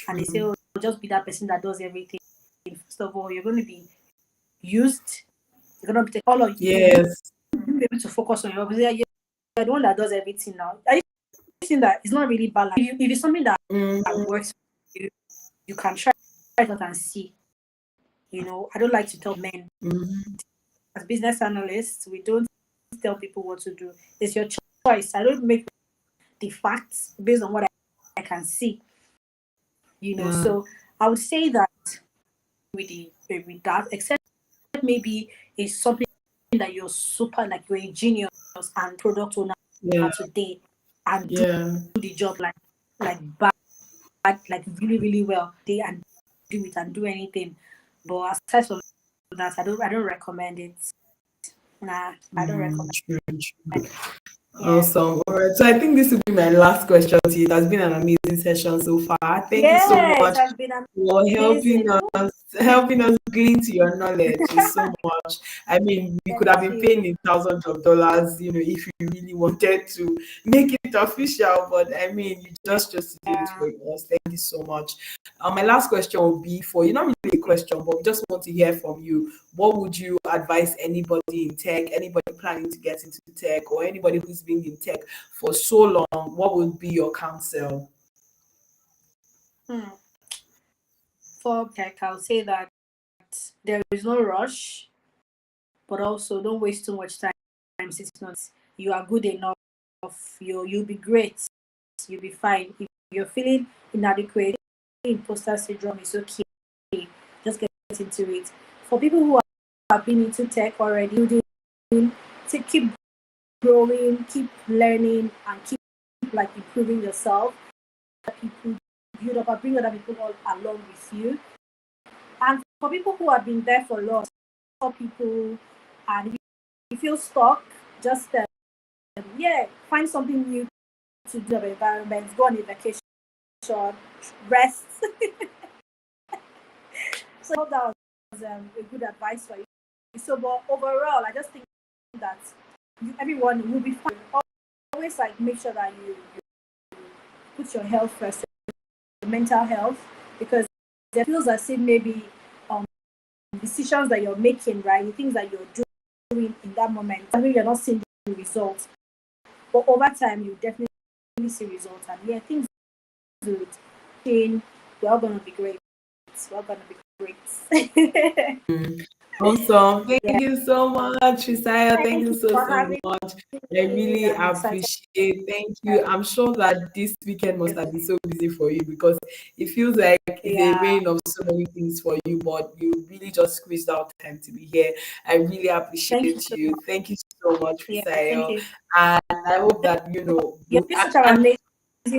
and they say, True. oh, just be that person that does everything. First of all, you're going to be used. You're going to be all of you won't Yes. be able to focus on your obviously you're the one that does everything now. I think that it's not really balanced. If it's something Mm, that works for you, you can try it out and see. I don't like to tell men mm, as business analysts, we don't tell people what to do. It's your choice. I don't make the facts based on what I can see. yeah. So I would say that with that, except maybe it's something that you're super like you're a genius and product owner Yeah. today and do Yeah. the job like bad like really really well they and do it and do anything. But aside from that, I don't recommend it. Nah, I don't recommend True. it. Yeah. Awesome. All right. So I think this will be my last question to you. It has been an amazing session so far. Thank you so Yeah, it much has been for amazing. Ooh, helping us glean to your knowledge. It's so much. I mean, we could thank have been you. paying in thousands of dollars, if you really wanted to make it official. But I mean, you just chose to do it Yeah. for us. Thank you so much. My last question will be for you, not really a question, but we just want to hear from you. What would you advise anybody in tech, anybody planning to get into tech, or anybody who's been in tech for so long? What would be your counsel? Hmm. For tech, I'll say that there is no rush, but also don't waste too much time sitting on it. You are good enough. You'll be great. You'll be fine. If you're feeling inadequate, imposter syndrome is okay. Just get into it. For people who have been into tech already, to keep growing, keep learning, and keep like improving yourself. People build up and bring other people all along with you. And for people who have been there for long, for people, and if you feel stuck, just yeah, find something new to do in the environment. Go on a vacation, rest. So I hope that was a good advice for you. So, but overall, I just think that everyone will be fine. Always like make sure that you put your health first, your mental health, because it feels as if maybe um decisions that you're making, right, the things that you're doing in that moment, I mean, you're not seeing the results, but over time you definitely see results, and yeah, things would change. We're all gonna be great. We're all gonna be great. Awesome. Yeah. Thank you so much, Fisayo. Thank Thank you you so, for so having much. I me. really I'm excited. appreciate. Thank you. I'm sure that this weekend must have been so busy for you because it feels like it's a Yeah. rain of so many things for you, but you really just squeezed out time to be here. I really Thank you appreciate so you. much. Thank you so much, Yeah. Thank Susayo. you. And I hope that, You're doing such an amazing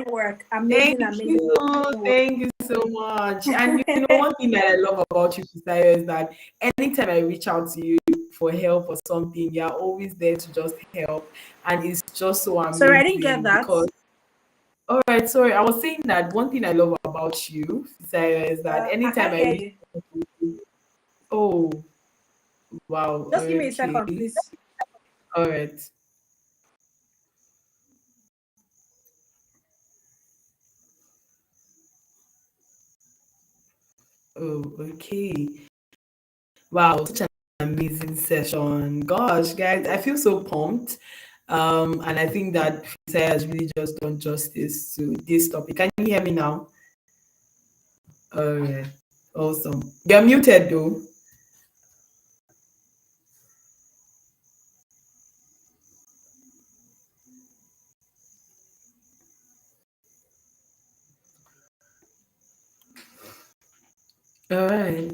work. thank Amazing, amazing you. work. Thank you so much. And one thing that I love about you, Fisayo, is that anytime I reach out to you for help or something, you're always there to just help. And it's just so Sorry, I didn't get amazing that. because, all right, sorry, I was saying that one thing I love about you, Fisayo, is that I anytime can't I hear reach you. out to you, oh, wow, Just give me a okay, second, please. all right, oh, okay. Wow, such an amazing session. Gosh, guys, I feel so pumped. And I think that Fisaya has really just done justice to this topic. Can you hear me now? All right. Awesome. You're muted though. All right.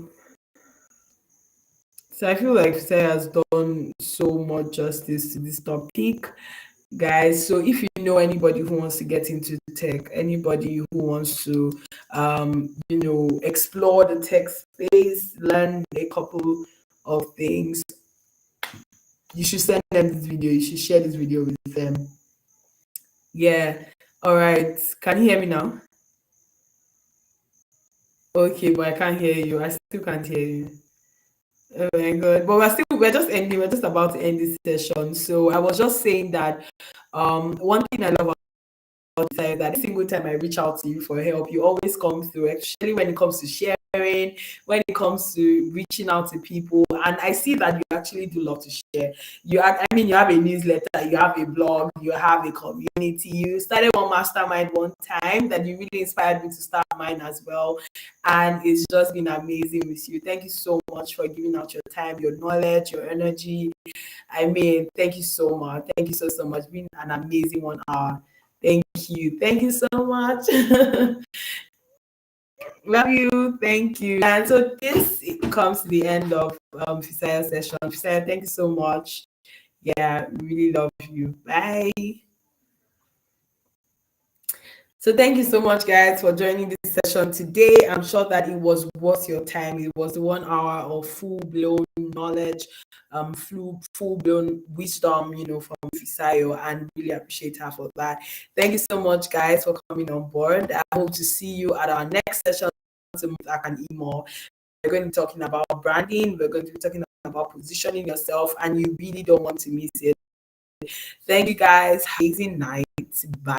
So I feel like Fisaya has done so much justice to this topic, guys. So if you know anybody who wants to get into tech, anybody who wants to explore the tech space, learn a couple of things, you should send them this video, you should share this video with them. Yeah. All right, can you hear me now? Okay, but I can't hear you. I still can't hear you. Oh my god. But we're just about to end this session. So I was just saying that one thing I love that every single time I reach out to you for help, you always come through, especially when it comes to sharing, when it comes to reaching out to people. And I see that you actually do love to share. I mean, you have a newsletter, you have a blog, you have a community. You started one mastermind one time that you really inspired me to start mine as well. And it's just been amazing with you. Thank you so much for giving out your time, your knowledge, your energy. I mean, thank you so much. Thank you so, so much. It's been an amazing 1 hour. Thank you. Thank you so much. Love you. Thank you. And so this comes to the end of Fisaya's session. Fisaya, thank you so much. Yeah, really love you. Bye. So thank you so much, guys, for joining this session today. I'm sure that it was worth your time. It was 1 hour of full blown knowledge, full blown wisdom, from Fisayo, and really appreciate her for that. Thank you so much, guys, for coming on board. I hope to see you at our next session to I can eat more. We're going to be talking about branding. We're going to be talking about positioning yourself, and you really don't want to miss it. Thank you, guys. Have an amazing night. Bye.